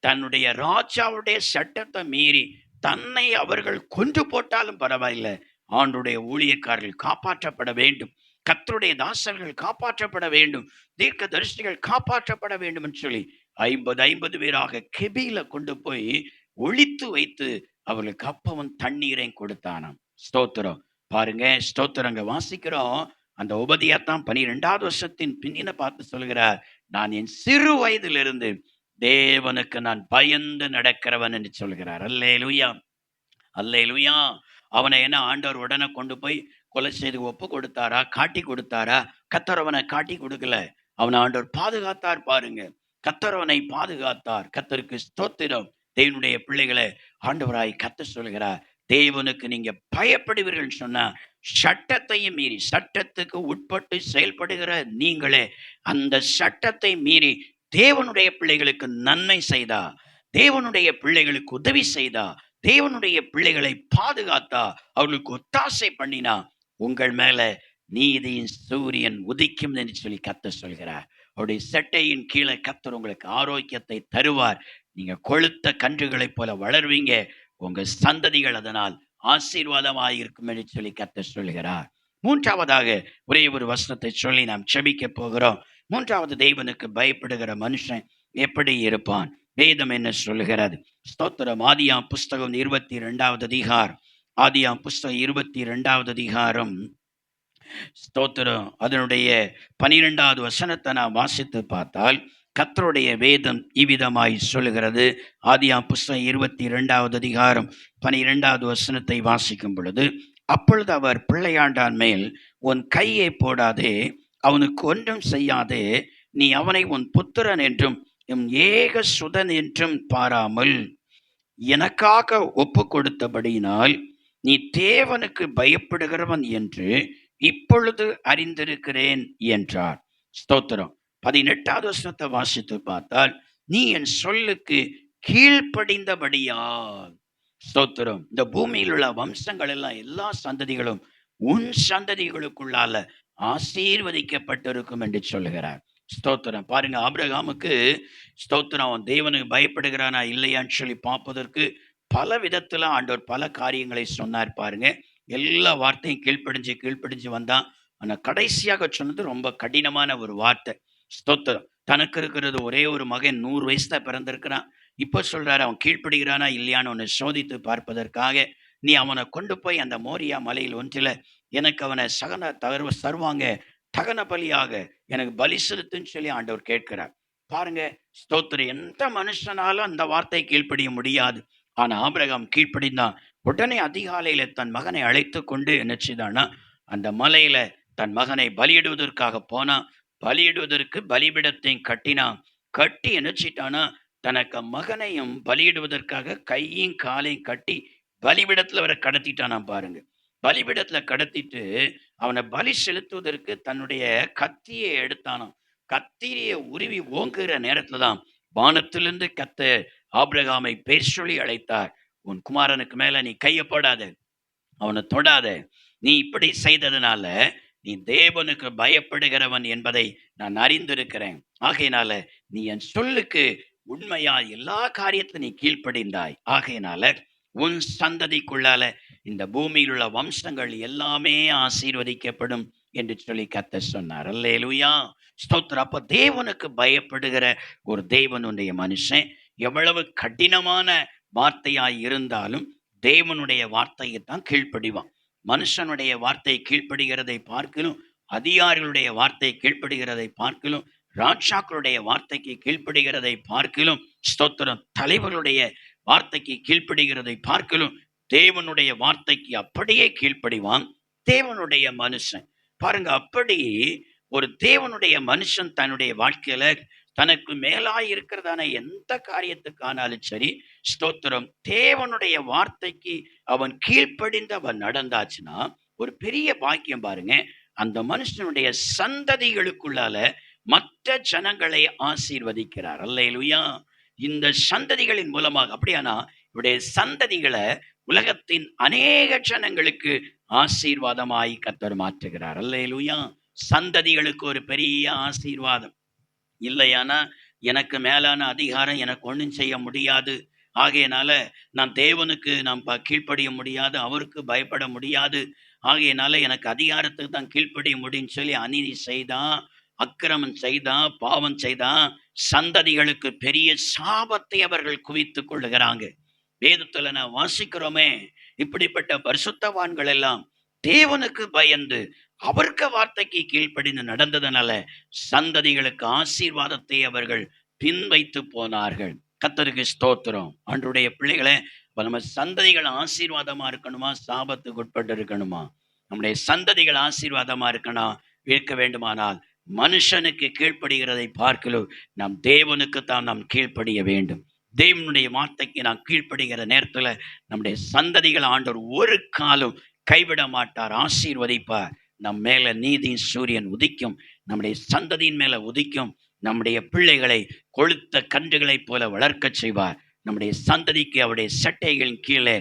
தன்னுடைய ராஜாவுடைய சட்டத்தை மீறி தன்னை அவர்கள் கொன்று போட்டாலும் பரவாயில்லை, ஆண்டுடைய ஊழியக்காரர்கள் காப்பாற்றப்பட வேண்டும், கர்த்தருடைய தாசர்கள் காப்பாற்றப்பட வேண்டும், தீர்க்க தரிசிகள் காப்பாற்றப்பட வேண்டும் என்று சொல்லி 50 பேராக கெபியில கொண்டு போய் ஒளித்து வைத்து அவர்களுக்கு அப்பவும் தண்ணீரையும் கொடுத்தானாம். ஸ்தோத்திரம். பாருங்க, ஸ்தோத்திரம். அங்க வாசிக்கிறோம், அந்த உபதியா தான் 12வது வருஷத்தின் பின்னின பார்த்து சொல்கிறார், நான் என் சிறு வயதிலிருந்து தேவனுக்கு நான் பயந்து நடக்கிறவன் என்று சொல்கிறார். அல்லேலூயா, அல்லேலூயா. அவனை என்ன ஆண்டவர் உடனே கொண்டு போய் கொலை செய்து ஒப்பு கொடுத்தாரா, காட்டி கொடுத்தாரா? கர்த்தர் அவனை காட்டி கொடுக்கல, அவனை ஆண்டவர் பாதுகாத்தார். பாருங்க, கர்த்தர் அவனை பாதுகாத்தார். கர்த்தருக்கு ஸ்தோத்திரம். தேவனுடைய பிள்ளைகளை ஆண்டவராய் கர்த்தர் சொல்கிறார், தேவனுக்கு நீங்க பயப்படுவீர்கள் சொன்னா சட்டத்தையும் மீறி, சட்டத்துக்கு உட்பட்டு செயல்படுகிற நீங்களே அந்த சட்டத்தை மீறி தேவனுடைய பிள்ளைகளுக்கு நன்மை செய்தா, தேவனுடைய பிள்ளைகளுக்கு உதவி செய்தா, தேவனுடைய பிள்ளைகளை பாதுகாத்தா, அவர்களுக்கு ஒத்தாசை பண்ணினா, உங்கள் மேல நீதியின் சூரியன் உதிக்கும் என்று சொல்லி கர்த்தர் சொல்கிறார். அவருடைய சட்டையின் கீழே கர்த்தர் உங்களுக்கு ஆரோக்கியத்தை தருவார். நீங்க கொழுத்த கன்றுகளைப் போல வளர்வீங்க. உங்க சந்ததிகள் அதனால் ஆசீர்வாதமாய் இருக்கும் என்று சொல்லி கர்த்தர் சொல்கிறார். மூன்றாவதாக ஒரே ஒரு வசனத்தை சொல்லி நாம் செபிக்க போகிறோம். மூன்றாவது, தேவனுக்கு பயப்படுகிற மனுஷன் எப்படி இருப்பான்? வேதம் என்ன சொல்லுகிறது? ஸ்தோத்திரம். ஆதியாம் புஸ்தகம் 22வது அதிகாரம், ஆதியாம் புஸ்தகம் 22வது அதிகாரம், ஸ்தோத்திரம், அதனுடைய 12வது வசனத்தை நாம் வாசித்து பார்த்தால் கர்த்தருடைய வேதம் இவ்விதமாய் சொல்லுகிறது. ஆதியாம் புஸ்தகம் 22வது அதிகாரம் 12வது வசனத்தை வாசிக்கும் பொழுது, அப்பொழுது அவர் பிள்ளையாண்டான் மேல் உன் கையை போடாதே, அவனுக்கு ஒன்றும் செய்யாதே, நீ அவனை உன் புத்திரன் என்றும் என் ஏக சுதன் என்றும் பாராமல் எனக்காக ஒப்பு கொடுத்தபடியினால் நீ தேவனுக்கு பயப்படுகிறவன் என்று இப்பொழுது அறிந்திருக்கிறேன் என்றார். ஸ்தோத்திரம். 18வது வசனத்தை வாசித்து பார்த்தால், நீ என் சொல்லுக்கு கீழ்ப்படிந்தபடியால். ஸ்தோத்திரம். இந்த பூமியில் உள்ள வம்சங்கள் எல்லாம், எல்லா சந்ததிகளும் உன் சந்ததிகளுக்குள்ளால ஆசீர்வதிக்கப்பட்டிருக்கும் என்று சொல்லுகிறார். ஸ்தோத்திரம். பாருங்க, ஆபிரகாமுக்கு ஸ்தோத்திரம், அவன் தேவனுக்கு பயப்படுகிறானா இல்லையான்னு சொல்லி பார்ப்பதற்கு பல விதத்துல ஆண்டவர் பல காரியங்களை சொன்னார். பாருங்க, எல்லா வார்த்தையும் கீழ்ப்படிஞ்சு வந்தான். ஆனா கடைசியாக சொன்னது ரொம்ப கடினமான ஒரு வார்த்தை. ஸ்தோத்திரம். தனக்கு இருக்கிறது ஒரே ஒரு மகன், 100 வயசுல பிறந்திருக்கிறான். இப்ப சொல்றாரு, அவன் கீழ்ப்படுகிறானா இல்லையான்னு ஒன்னு சோதித்து பார்ப்பதற்காக நீ அவனை கொண்டு போய் அந்த மோரியா மலையில் ஒன்றில எனக்கு அவனை சகன தருவாங்க, தகன பலியாக எனக்கு பலி செலுத்துன்னு சொல்லி ஆண்டவர் கேட்கிறார். பாருங்க, ஸ்தோத்திரம். எந்த மனுஷனாலும் அந்த வார்த்தை கீழ்ப்படிய முடியாது. ஆனா ஆபிரகாம் கீழ்ப்படிந்தான். உடனே அதிகாலையில தன் மகனை அழைத்து கொண்டு என்ன செய்தானா, அந்த மலையில தன் மகனை பலியிடுவதற்காக போனான். பலியிடுவதற்கு பலிபிடத்தையும் கட்டினான். கட்டி என்ன செய்தானா, தனக்கு மகனையும் பலியிடுவதற்காக கையும் காலையும் கட்டி பலிபிடத்துல வர கடத்திட்டானாம். பாருங்க, பலிபிடத்துல கடத்திட்டு அவனை பலி செலுத்துவதற்கு தன்னுடைய கத்தியை எடுத்தானாம். கத்திரியை உருவி ஓங்குகிற நேரத்துலதான் வானத்திலிருந்து கர்த்தர் ஆபிரகாமை பேர் சொல்லி அழைத்தார். உன் குமாரனுக்கு மேல நீ கைய போடாத, அவனை தொடாத, நீ இப்படி செய்ததுனால நீ தேவனுக்கு பயப்படுகிறவன் என்பதை நான் அறிந்திருக்கிறேன். ஆகையினால நீ என் சொல்லுக்கு உண்மையா எல்லா காரியத்தை நீ கீழ்ப்படிந்தாய். ஆகையினால உன் சந்ததிக்குள்ளால இந்த பூமியில் உள்ள வம்சங்கள் எல்லாமே ஆசீர்வதிக்கப்படும் என்று சொல்லி கர்த்தர் சொன்னார். அல்லேலூயா, ஸ்தோத்திரம். அப்ப தேவனுக்கு பயப்படுகிற ஒரு தேவனுடைய மனுஷன் எவ்வளவு கடினமான வார்த்தையாய் இருந்தாலும் தேவனுடைய வார்த்தையை தான் கீழ்ப்படிவான். மனுஷனுடைய வார்த்தை கீழ்ப்படுகிறதை பார்க்கலும், அதிகாரிகளுடைய வார்த்தை கீழ்ப்படுகிறதை பார்க்கலும், ராஜாக்களுடைய வார்த்தைக்கு கீழ்ப்படுகிறதை பார்க்கலும், ஸ்தோத்திரம், தலைவர்களுடைய வார்த்தைக்கு கீழ்ப்படுகிறதை பார்க்கலும் தேவனுடைய வார்த்தைக்கு அப்படியே கீழ்ப்படிவான் தேவனுடைய மனுஷன். பாருங்க, அப்படி ஒரு தேவனுடைய மனுஷன் தன்னுடைய வாழ்க்கையில தனக்கு மேலாய் இருக்கிறதான எந்த காரியத்துக்கானாலும் சரி, ஸ்தோத்திரம், தேவனுடைய வார்த்தைக்கு அவன் கீழ்ப்படிந்து அவன் நடந்தாச்சுன்னா ஒரு பெரிய பாக்கியம். பாருங்க, அந்த மனுஷனுடைய சந்ததிகளுக்குள்ளால மற்ற ஜனங்களை ஆசீர்வதிக்கிறார். அல்லேலூயா. இந்த சந்ததிகளின் மூலமாக, அப்படியானா இவருடைய சந்ததிகளை உலகத்தின் அநேக ஜனங்களுக்கு ஆசீர்வாதமாய் கர்த்தர் மாற்றுகிறார். அல்லேலூயா. சந்ததிகளுக்கு ஒரு பெரிய ஆசீர்வாதம். இல்லையானா எனக்கு மேலான அதிகாரம் எனக்கு ஒன்றும் செய்ய முடியாது, ஆகையினால நான் தேவனுக்கு நாம் கீழ்ப்படிய முடியாது, அவருக்கு பயப்பட முடியாது, ஆகையினால எனக்கு அதிகாரத்துக்கு தான் கீழ்ப்படிய முடியும்னு சொல்லி அநீதி செய்தான், அக்கிரமம் செய்தான், பாவம் செய்தான், சந்ததிகளுக்கு பெரிய சாபத்தை அவர்கள் குவித்துக் கொள்ளுகிறாங்க. வேதத்துல நான் வாசிக்கிறோமே, இப்படிப்பட்ட பரிசுத்தவான்கள் எல்லாம் தேவனுக்கு பயந்து அவருக்கு வார்த்தைக்கு கீழ்ப்படிந்து நடந்ததனால சந்ததிகளுக்கு ஆசீர்வாதத்தை அவர்கள் பின் வைத்து போனார்கள். கர்த்தருக்கு ஸ்தோத்திரம். ஆண்டவருடைய பிள்ளைகளே, நம்ம சந்ததிகள் ஆசீர்வாதமா இருக்கணுமா, சாபத்துக்கு உட்பட்டு இருக்கணுமா? நம்முடைய சந்ததிகள் ஆசீர்வாதமா இருக்க வேண்டுமானால் மனுஷனுக்கு கீழ்ப்படுகிறதை பார்க்கலும் நாம் தேவனுக்கு தான் நாம் கீழ்ப்படிய வேண்டும். தேவனுடைய வார்த்தைக்கு நாம் கீழ்ப்படுகிற நேரத்துல நம்முடைய சந்ததிகள் ஆண்டவர் ஒரு காலம் கைவிட மாட்டார், ஆசீர்வதிப்பார். நம் மேல நீதி சூரியன் உதிக்கும், நம்முடைய சந்ததியின் மேல உதிக்கும். நம்முடைய பிள்ளைகளை கொழுத்த கன்றுகளைப் போல வளர்க்க செய்வார். நம்முடைய சந்ததிக்கு அவருடைய சட்டைகளின் கீழே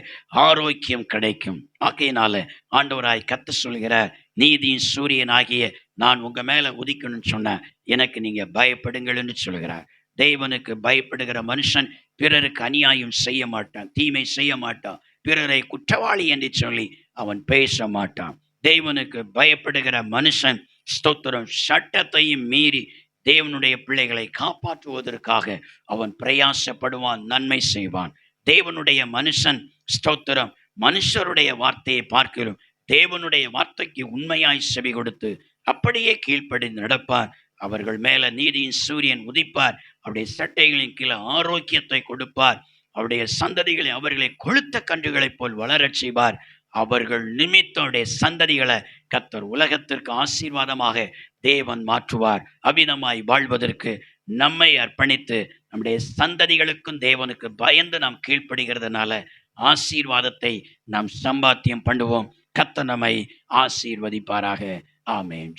ஆரோக்கியம் கிடைக்கும். ஆகையினால ஆண்டவராய் கர்த்தர் சொல்கிற, நீதியின் சூரியன் ஆகிய நான் உங்க மேல உதிக்கணும்னு சொன்ன எனக்கு நீங்க பயப்படுங்கள்னு சொல்கிறார். தேவனுக்கு பயப்படுகிற மனுஷன் பிறருக்கு அநியாயம் செய்ய மாட்டான், தீமை செய்ய மாட்டான், பிறரை குற்றவாளி என்று சொல்லி அவன் பேச மாட்டான். தேவனுக்கு பயப்படுகிற மனுஷன் ஸ்தோத்திரம் சட்டத்தையும் மீறி தேவனுடைய பிள்ளைகளை காப்பாற்றுவதற்காக அவன் பிரயாசப்படுவான், நன்மை செய்வான். தேவனுடைய மனுஷன் ஸ்தோத்திரம் மனுஷருடைய வார்த்தையை பார்க்கிறோம், தேவனுடைய வார்த்தைக்கு உண்மையாய் செவி கொடுத்து அப்படியே கீழ்ப்படி நடப்பார். அவர்கள் மேல நீதியின் சூரியன் உதிப்பார். அவருடைய சட்டைகளின் கீழே ஆரோக்கியத்தை கொடுப்பார். அவருடைய சந்ததிகளை அவர்களை கொழுத்த கன்றுகளைப் போல் வளரச் செய்வார். அவர்கள் நிமித்தோடைய சந்ததிகளை கர்த்தர் உலகத்திற்கு ஆசீர்வாதமாக தேவன் மாற்றுவார். அபிதமாய் வாழ்வதற்கு நம்மை அர்ப்பணித்து நம்முடைய சந்ததிகளுக்கும் தேவனுக்கு பயந்து நாம் கீழ்ப்படுகிறதுனால ஆசீர்வாதத்தை நாம் சம்பாத்தியம் பண்ணுவோம். கர்த்தர் நம்மை ஆசீர்வதிப்பாராக. ஆமென்.